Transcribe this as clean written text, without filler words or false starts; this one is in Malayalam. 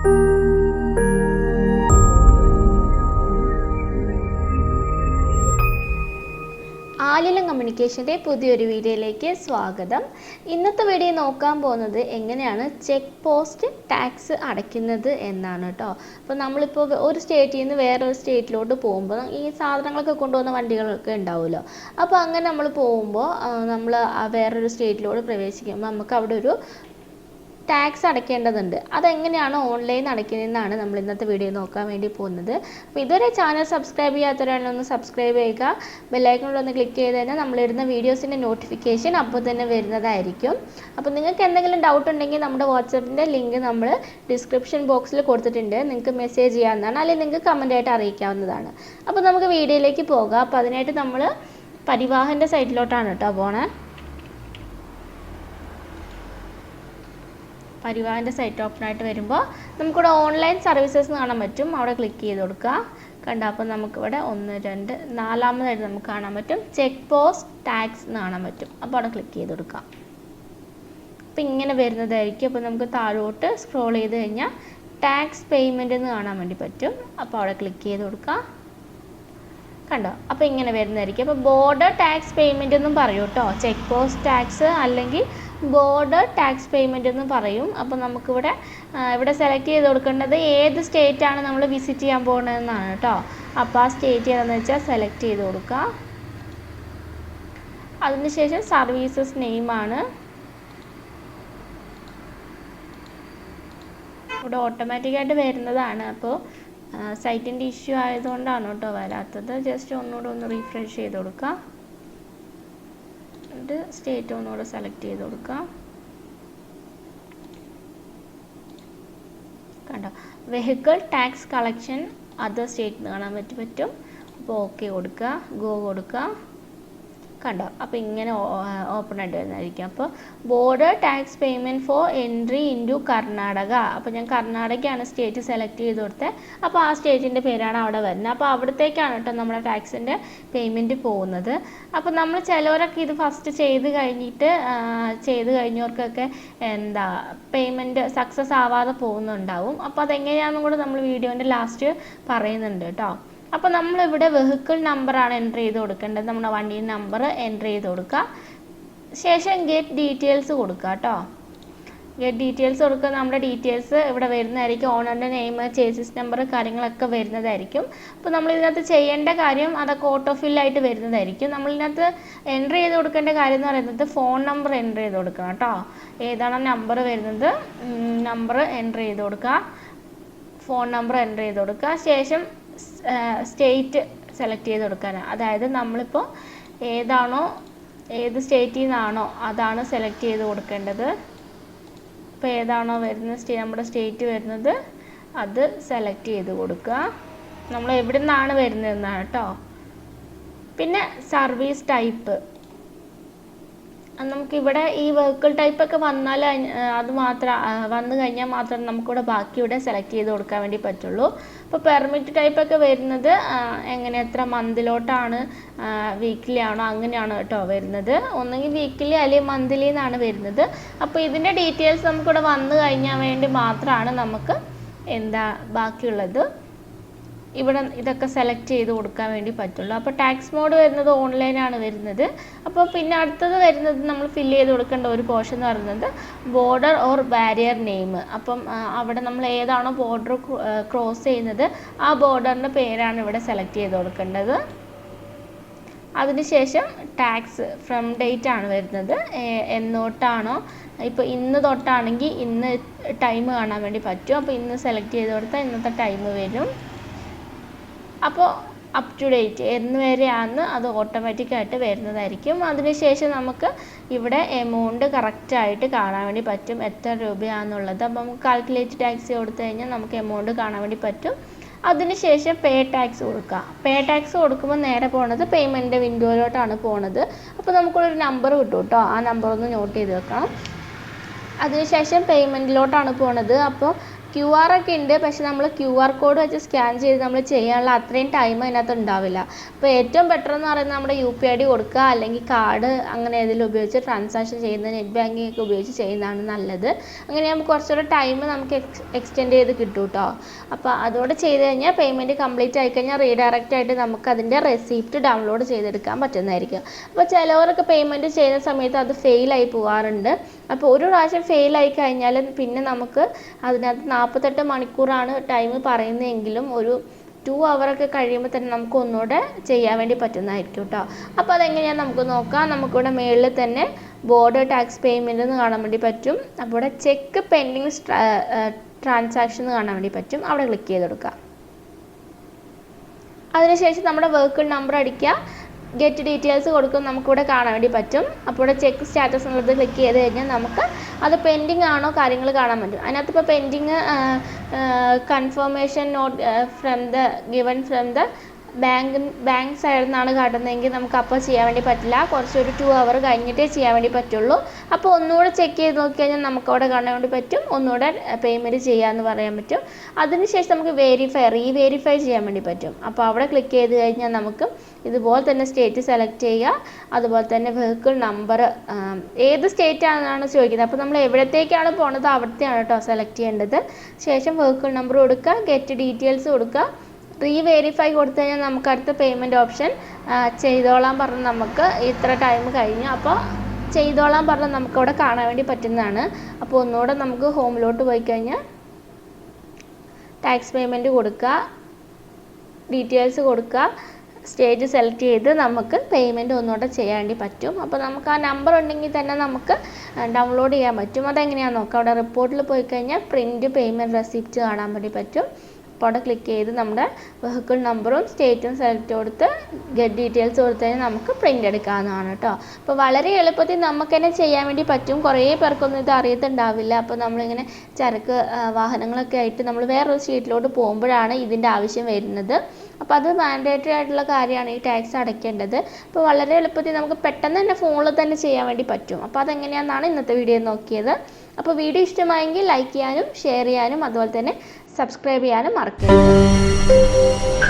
ആലിലം കമ്മ്യൂണിക്കേഷൻ്റെ പുതിയൊരു വീഡിയോയിലേക്ക് സ്വാഗതം. ഇന്നത്തെ വീഡിയോ നോക്കാൻ പോകുന്നത് എങ്ങനെയാണ് ചെക്ക് പോസ്റ്റ് ടാക്സ് അടയ്ക്കുന്നത് എന്നാണ് കേട്ടോ. അപ്പോൾ നമ്മളിപ്പോൾ ഒരു സ്റ്റേറ്റിൽ നിന്ന് വേറൊരു സ്റ്റേറ്റിലോട്ട് പോകുമ്പോൾ ഈ സാധനങ്ങളൊക്കെ കൊണ്ടുപോകുന്ന വണ്ടികളൊക്കെ ഉണ്ടാവുമല്ലോ. അപ്പോൾ അങ്ങനെ നമ്മൾ പോകുമ്പോൾ നമ്മൾ വേറൊരു സ്റ്റേറ്റിലോട്ട് പ്രവേശിക്കുമ്പോൾ നമുക്ക് അവിടെ ഒരു ടാക്സ് അടയ്ക്കേണ്ടതുണ്ട്. അതെങ്ങനെയാണ് ഓൺലൈൻ അടയ്ക്കുന്നതെന്നാണ് നമ്മൾ ഇന്നത്തെ വീഡിയോ നോക്കാൻ വേണ്ടി പോകുന്നത്. അപ്പോൾ ഇതുവരെ ചാനൽ സബ്സ്ക്രൈബ് ചെയ്യാത്തവരാണെങ്കിൽ ഒന്ന് സബ്സ്ക്രൈബ് ചെയ്യുക. ബെല്ലൈക്കണിലൊന്ന് ക്ലിക്ക് ചെയ്ത് കഴിഞ്ഞാൽ നമ്മളിടുന്ന വീഡിയോസിൻ്റെ നോട്ടിഫിക്കേഷൻ അപ്പോൾ തന്നെ വരുന്നതായിരിക്കും. അപ്പോൾ നിങ്ങൾക്ക് എന്തെങ്കിലും ഡൗട്ട് ഉണ്ടെങ്കിൽ നമ്മുടെ വാട്സപ്പിൻ്റെ ലിങ്ക് നമ്മൾ ഡിസ്ക്രിപ്ഷൻ ബോക്സിൽ കൊടുത്തിട്ടുണ്ട്. നിങ്ങൾക്ക് മെസ്സേജ് ചെയ്യാവുന്നതാണ്, അല്ലെങ്കിൽ നിങ്ങൾക്ക് കമൻറ്റായിട്ട് അറിയിക്കാവുന്നതാണ്. അപ്പോൾ നമുക്ക് വീഡിയോയിലേക്ക് പോകാം. അപ്പോൾ അതിനായിട്ട് നമ്മൾ പരിവാഹൻ്റെ സൈറ്റിലോട്ടാണ് കേട്ടോ പോണേ. പരിവാഹൻ്റെ സൈറ്റ് ഓപ്പൺ ആയിട്ട് വരുമ്പോൾ നമുക്കിവിടെ ഓൺലൈൻ സർവീസസ് കാണാൻ പറ്റും. അവിടെ ക്ലിക്ക് ചെയ്ത് കൊടുക്കുക. കണ്ട, അപ്പോൾ നമുക്കിവിടെ 1 2 4-മതായിട്ട് നമുക്ക് കാണാൻ പറ്റും ചെക്ക് പോസ്റ്റ് ടാക്സ് എന്ന് കാണാൻ പറ്റും. അപ്പോൾ അവിടെ ക്ലിക്ക് ചെയ്ത് കൊടുക്കാം. അപ്പോൾ ഇങ്ങനെ വരുന്നതായിരിക്കും. അപ്പോൾ നമുക്ക് താഴോട്ട് സ്ക്രോൾ ചെയ്ത് കഴിഞ്ഞാൽ ടാക്സ് പേയ്മെൻറ്റ് എന്ന് കാണാൻ വേണ്ടി പറ്റും. അപ്പോൾ അവിടെ ക്ലിക്ക് ചെയ്ത് കൊടുക്കുക. കണ്ടോ, അപ്പോൾ ഇങ്ങനെ വരുന്നതായിരിക്കും. അപ്പോൾ ബോർഡർ ടാക്സ് പേയ്മെൻറ്റ് എന്നും പറയും കേട്ടോ. ചെക്ക് പോസ്റ്റ് ടാക്സ് അല്ലെങ്കിൽ ബോർഡർ ടാക്സ് പേയ്മെൻറ്റ് എന്ന് പറയും. അപ്പോൾ നമുക്കിവിടെ സെലക്ട് ചെയ്ത് കൊടുക്കേണ്ടത് ഏത് സ്റ്റേറ്റാണ് നമ്മൾ വിസിറ്റ് ചെയ്യാൻ പോകുന്നതെന്നാണ് കേട്ടോ. അപ്പോൾ ആ സ്റ്റേറ്റ് ഏതാണെന്ന് വെച്ചാൽ സെലക്ട് ചെയ്ത് കൊടുക്കുക. അതിനുശേഷം സർവീസസ് നെയിമാണ് ഇവിടെ ഓട്ടോമാറ്റിക്കായിട്ട് വരുന്നതാണ്. അപ്പോൾ സൈറ്റിൻ്റെ ഇഷ്യൂ ആയതുകൊണ്ടാണ് കേട്ടോ വരാത്തത്. ജസ്റ്റ് ഒന്ന് റീഫ്രഷ് ചെയ്ത് കൊടുക്കുക. സ്റ്റേറ്റ് ഒന്നുകൂടെ സെലക്ട് ചെയ്ത് കൊടുക്കാം. കണ്ടോ, vehicle tax collection other state കാണാൻ പറ്റും. അപ്പോൾ ഓക്കെ കൊടുക്കുക, ഗോ കൊടുക്കുക. കണ്ടോ, അപ്പോൾ ഇങ്ങനെ ഓപ്പൺ ആയിട്ട് വരുന്നതായിരിക്കും. അപ്പോൾ border tax payment four entry into Karnataka. അപ്പോൾ ഞാൻ കർണാടകയാണ് സ്റ്റേറ്റ് സെലക്ട് ചെയ്ത് കൊടുത്തത്. അപ്പോൾ ആ സ്റ്റേറ്റിൻ്റെ പേരാണ് അവിടെ വരുന്നത്. അപ്പോൾ അവിടത്തേക്കാണ് കേട്ടോ നമ്മുടെ ടാക്സിൻ്റെ പേയ്മെൻറ്റ് പോകുന്നത്. അപ്പോൾ നമ്മൾ ചിലവരൊക്കെ ഇത് ഫസ്റ്റ് ചെയ്ത് കഴിഞ്ഞവർക്കൊക്കെ പേയ്മെൻറ്റ് സക്സസ് ആവാതെ പോകുന്നുണ്ടാവും. അപ്പോൾ അതെങ്ങനെയാണെന്നും കൂടെ നമ്മൾ വീഡിയോൻ്റെ ലാസ്റ്റ് പറയുന്നുണ്ട് കേട്ടോ. അപ്പോൾ നമ്മളിവിടെ വെഹിക്കിൾ നമ്പറാണ് എൻ്റർ ചെയ്ത് കൊടുക്കേണ്ടത്. നമ്മുടെ വണ്ടിയുടെ നമ്പർ എൻ്റർ ചെയ്ത് കൊടുക്കുക. ശേഷം ഗെറ്റ് ഡീറ്റെയിൽസ് കൊടുക്കുക കേട്ടോ. ഗെറ്റ് ഡീറ്റെയിൽസ് കൊടുക്കുക. നമ്മുടെ ഡീറ്റെയിൽസ് ഇവിടെ വരുന്നതായിരിക്കും. ഓണറിൻ്റെ നെയിം, ചേസിസ് നമ്പർ, കാര്യങ്ങളൊക്കെ വരുന്നതായിരിക്കും. അപ്പോൾ നമ്മൾ ഇതിനകത്ത് ചെയ്യേണ്ട കാര്യം അതൊക്കെ ഓട്ടോ ഫില്ലായിട്ട് വരുന്നതായിരിക്കും. നമ്മളിതിനകത്ത് എൻ്റർ ചെയ്ത് കൊടുക്കേണ്ട കാര്യം എന്ന് പറയുന്നത് ഫോൺ നമ്പർ എൻ്റർ ചെയ്ത് കൊടുക്കണം കേട്ടോ. ഏതാണോ നമ്പർ വരുന്നത് നമ്പർ എൻ്റർ ചെയ്ത് കൊടുക്കുക. ഫോൺ നമ്പർ എൻ്റർ ചെയ്ത് കൊടുക്കുക. ശേഷം സ്റ്റേറ്റ് സെലക്ട് ചെയ്ത് കൊടുക്കാനാണ്. അതായത് നമ്മളിപ്പോൾ ഏത് സ്റ്റേറ്റിൽ നിന്നാണോ അതാണ് സെലക്ട് ചെയ്ത് കൊടുക്കേണ്ടത്. ഇപ്പോൾ ഏതാണോ വരുന്നത് നമ്മുടെ സ്റ്റേറ്റ് വരുന്നത് അത് സെലക്ട് ചെയ്ത് കൊടുക്കുക. നമ്മൾ എവിടെ നിന്നാണ് വരുന്നതെന്നാണ് കേട്ടോ. പിന്നെ സർവീസ് ടൈപ്പ്, നമുക്കിവിടെ ഈ വെഹിക്കിൾ ടൈപ്പൊക്കെ വന്നാൽ അത് മാത്രം വന്നു കഴിഞ്ഞാൽ മാത്രം നമുക്കിവിടെ ബാക്കിയുടെ സെലക്ട് ചെയ്ത് കൊടുക്കാൻ വേണ്ടി പറ്റുള്ളൂ. അപ്പോൾ പെർമിറ്റ് ടൈപ്പൊക്കെ വരുന്നത് എത്ര മന്തിലോട്ടാണ്, വീക്ക്ലി ആണോ അങ്ങനെയാണ് കേട്ടോ വരുന്നത്. ഒന്നെങ്കിൽ വീക്ക്ലി അല്ലെങ്കിൽ മന്ത്ലി എന്നാണ് വരുന്നത്. അപ്പോൾ ഇതിൻ്റെ ഡീറ്റെയിൽസ് നമുക്കിവിടെ വന്നു കഴിഞ്ഞാൽ വേണ്ടി മാത്രമാണ് നമുക്ക് ബാക്കിയുള്ളത് ഇവിടെ ഇതൊക്കെ സെലക്ട് ചെയ്ത് കൊടുക്കാൻ വേണ്ടി പറ്റുള്ളൂ. അപ്പോൾ ടാക്സ് മോഡ് വരുന്നത് ഓൺലൈനാണ് വരുന്നത്. അപ്പോൾ പിന്നെ അടുത്തത് വരുന്നത് നമ്മൾ ഫില്ല് ചെയ്ത് കൊടുക്കേണ്ട ഒരു പോർഷൻ എന്ന് പറയുന്നത് ബോർഡർ ഓർ ബാരിയർ നെയിം. അപ്പം അവിടെ നമ്മൾ ഏതാണോ ബോർഡർ ക്രോസ് ചെയ്യുന്നത് ആ ബോർഡറിൻ്റെ പേരാണ് ഇവിടെ സെലക്ട് ചെയ്ത് കൊടുക്കേണ്ടത്. അതിനുശേഷം ടാക്സ് ഫ്രം ഡേറ്റ് ആണ് വരുന്നത്. എന്നോട്ടാണോ, ഇപ്പോൾ ഇന്ന് തൊട്ടാണെങ്കിൽ ഇന്ന് ടൈം കാണാൻ വേണ്ടി പറ്റും. അപ്പോൾ ഇന്ന് സെലക്ട് ചെയ്ത് കൊടുത്താൽ ഇന്നത്തെ ടൈം വരും. അപ്പോൾ അപ് ടു ഡേറ്റ് എന്ന് വരെയാണ് അത് ഓട്ടോമാറ്റിക്കായിട്ട് വരുന്നതായിരിക്കും. അതിനുശേഷം നമുക്ക് ഇവിടെ എമൗണ്ട് കറക്റ്റായിട്ട് കാണാൻ വേണ്ടി പറ്റും, എത്ര രൂപയാണെന്നുള്ളത്. അപ്പോൾ നമുക്ക് കാൽക്കുലേറ്റ് ടാക്സ് കൊടുത്തു കഴിഞ്ഞാൽ നമുക്ക് എമൗണ്ട് കാണാൻ വേണ്ടി പറ്റും. അതിനുശേഷം പേ ടാക്സ് കൊടുക്കുക. പേ ടാക്സ് കൊടുക്കുമ്പോൾ നേരെ പോകുന്നത് പേയ്മെൻറ്റ് വിൻഡോയിലോട്ടാണ് പോകുന്നത്. അപ്പോൾ നമുക്കൊരു നമ്പർ കിട്ടും കേട്ടോ. ആ നമ്പർ ഒന്ന് നോട്ട് ചെയ്ത് വെക്കണം. അതിനുശേഷം പേയ്മെൻറ്റിലോട്ടാണ് പോകുന്നത്. അപ്പോൾ QR ഒക്കെ ഉണ്ട്, പക്ഷെ നമ്മൾ QR കോഡ് വെച്ച് സ്കാൻ ചെയ്ത് നമ്മൾ ചെയ്യാനുള്ള അത്രയും ടൈം അതിനകത്ത് ഉണ്ടാവില്ല. അപ്പോൾ ഏറ്റവും ബെറ്റർ എന്ന് പറയുന്നത് നമ്മുടെ UPID കൊടുക്കുക, അല്ലെങ്കിൽ കാർഡ് അങ്ങനെ ഏതെങ്കിലും ഉപയോഗിച്ച് ട്രാൻസാക്ഷൻ ചെയ്യുന്നത്, നെറ്റ് ബാങ്കിങ് ഒക്കെ ഉപയോഗിച്ച് ചെയ്യുന്നതാണ് നല്ലത്. അങ്ങനെ നമുക്ക് കുറച്ചുകൂടെ ടൈം നമുക്ക് എക്സ്റ്റെൻഡ് ചെയ്ത് കിട്ടും കേട്ടോ. അപ്പോൾ അതോടെ ചെയ്ത് കഴിഞ്ഞാൽ പേയ്മെൻറ്റ് കംപ്ലീറ്റ് ആയിക്കഴിഞ്ഞാൽ റീഡയറക്റ്റ് ആയിട്ട് നമുക്ക് അതിൻ്റെ റെസിപ്റ്റ് ഡൗൺലോഡ് ചെയ്തെടുക്കാൻ പറ്റുന്നതായിരിക്കും. അപ്പോൾ ചിലവരൊക്കെ പേയ്മെൻറ്റ് ചെയ്യുന്ന സമയത്ത് അത് ഫെയിലായി പോകാറുണ്ട്. അപ്പോൾ ഒരു പ്രാവശ്യം ഫെയിലായി കഴിഞ്ഞാൽ പിന്നെ നമുക്ക് അതിനകത്ത് 48 മണിക്കൂറാണ് ടൈം പറയുന്നതെങ്കിലും ഒരു 2 അവറൊക്കെ കഴിയുമ്പോൾ തന്നെ നമുക്ക് ഒന്നുകൂടെ ചെയ്യാൻ വേണ്ടി പറ്റുന്നതായിരിക്കും കേട്ടോ. അപ്പോൾ അതെങ്ങനെയാണെന്ന് നമുക്ക് നോക്കാം. നമുക്കിവിടെ മുകളിൽ തന്നെ ബോർഡ് ടാക്സ് പേയ്മെൻറ്റ് എന്ന് കാണാൻ വേണ്ടി പറ്റും. അപ്പോൾ ഇവിടെ ചെക്ക് പെൻഡിങ് ട്രാൻസാക്ഷൻ എന്ന് കാണാൻ വേണ്ടി പറ്റും. അവിടെ ക്ലിക്ക് ചെയ്ത് കൊടുക്കുക. അതിനുശേഷം നമ്മുടെ വെഹിക്കിൾ നമ്പർ അടിക്കുക, ഗെറ്റ് ഡീറ്റെയിൽസ് കൊടുക്കും, നമുക്കിവിടെ കാണാൻ വേണ്ടി പറ്റും. അപ്പോൾ ഇവിടെ ചെക്ക് സ്റ്റാറ്റസ് എന്നുള്ളത് ക്ലിക്ക് ചെയ്ത് കഴിഞ്ഞാൽ നമുക്ക് അത് പെൻഡിങ് ആണോ കാര്യങ്ങൾ കാണാൻ പറ്റും. അതിനകത്ത് ഇപ്പോൾ pending confirmation not from the given from the bank സൈഡിൽ നിന്നാണ് കാട്ടുന്നതെങ്കിൽ നമുക്ക് അപ്പോൾ ചെയ്യാൻ വേണ്ടി പറ്റില്ല. കുറച്ചൊരു 2 അവർ കഴിഞ്ഞിട്ടേ ചെയ്യാൻ വേണ്ടി പറ്റുള്ളൂ. അപ്പോൾ ഒന്നുകൂടെ ചെക്ക് ചെയ്ത് നോക്കിക്കഴിഞ്ഞാൽ നമുക്ക് അവിടെ കാണാൻ വേണ്ടി പറ്റും, ഒന്നുകൂടെ പേയ്മെൻറ്റ് ചെയ്യാമെന്ന് പറയാൻ പറ്റും. അതിനുശേഷം നമുക്ക് റീവെരിഫൈ ചെയ്യാൻ വേണ്ടി പറ്റും. അപ്പോൾ അവിടെ ക്ലിക്ക് ചെയ്ത് കഴിഞ്ഞാൽ നമുക്ക് ഇതുപോലെ തന്നെ സ്റ്റേറ്റ് സെലക്ട് ചെയ്യുക, അതുപോലെ തന്നെ വെഹിക്കിൾ നമ്പർ ഏത് സ്റ്റേറ്റ് ആണെന്നാണ് ചോദിക്കുന്നത്. അപ്പോൾ നമ്മൾ എവിടത്തേക്കാണ് പോകുന്നത് അവിടത്തെയാണ് കേട്ടോ സെലക്ട് ചെയ്യേണ്ടത്. ശേഷം വെഹിക്കിൾ നമ്പർ കൊടുക്കുക, ഗെറ്റ് ഡീറ്റെയിൽസ് കൊടുക്കുക, റീവെരിഫൈ കൊടുത്തു കഴിഞ്ഞാൽ നമുക്ക് അടുത്ത പേയ്മെൻറ്റ് ഓപ്ഷൻ ചെയ്തോളാൻ പറഞ്ഞ് നമുക്ക് ഇത്ര ടൈം കഴിഞ്ഞു. അപ്പോൾ ചെയ്തോളാൻ പറഞ്ഞ് നമുക്കവിടെ കാണാൻ വേണ്ടി പറ്റുന്നതാണ്. അപ്പോൾ ഒന്നുകൂടെ നമുക്ക് ഹോമിലോട്ട് പോയി കഴിഞ്ഞാൽ ടാക്സ് പേയ്മെൻറ്റ് കൊടുക്കുക, ഡീറ്റെയിൽസ് കൊടുക്കുക, സ്റ്റേറ്റ് സെലക്ട് ചെയ്ത് നമുക്ക് പേയ്മെൻറ്റ് ഒന്നുകൂടെ ചെയ്യാൻ വേണ്ടി പറ്റും. അപ്പോൾ നമുക്ക് ആ നമ്പർ ഉണ്ടെങ്കിൽ തന്നെ നമുക്ക് ഡൗൺലോഡ് ചെയ്യാൻ പറ്റും. അതെങ്ങനെയാണെന്ന് നോക്കാം. അവിടെ റിപ്പോർട്ടിൽ പോയി കഴിഞ്ഞാൽ പ്രിൻറ്റ് പേയ്മെൻറ്റ് റെസിപ്റ്റ് കാണാൻ വേണ്ടി പറ്റും. അപ്പോൾ അവിടെ ക്ലിക്ക് ചെയ്ത് നമ്മുടെ വെഹിക്കിൾ നമ്പറും സ്റ്റേറ്റും സെലക്ട് കൊടുത്ത് ഗെറ്റ് ഡീറ്റെയിൽസ് കൊടുത്തു കഴിഞ്ഞാൽ നമുക്ക് പ്രിൻ്റ് എടുക്കാവുന്നതാണ് കേട്ടോ. അപ്പോൾ വളരെ എളുപ്പത്തിൽ നമുക്ക് തന്നെ ചെയ്യാൻ വേണ്ടി പറ്റും. കുറേ പേർക്കൊന്നും ഇത് അറിയത്തുണ്ടാവില്ല. അപ്പോൾ നമ്മളിങ്ങനെ ചരക്ക് വാഹനങ്ങളൊക്കെ ആയിട്ട് നമ്മൾ വേറൊരു സ്റ്റേറ്റിലോട്ട് പോകുമ്പോഴാണ് ഇതിൻ്റെ ആവശ്യം വരുന്നത്. അപ്പോൾ അത് മാൻഡേറ്ററി ആയിട്ടുള്ള കാര്യമാണ് ഈ ടാക്സ് അടയ്ക്കേണ്ടത്. അപ്പോൾ വളരെ എളുപ്പത്തിൽ നമുക്ക് പെട്ടെന്ന് തന്നെ ഫോണിൽ തന്നെ ചെയ്യാൻ വേണ്ടി പറ്റും. അപ്പോൾ അതെങ്ങനെയാണെന്നാണ് ഇന്നത്തെ വീഡിയോ നോക്കിയത്. അപ്പോൾ വീഡിയോ ഇഷ്ടമായെങ്കിൽ ലൈക്ക് ചെയ്യാനും ഷെയർ ചെയ്യാനും അതുപോലെ തന്നെ സബ്സ്ക്രൈബ് ചെയ്യാനും മറക്കരുത്.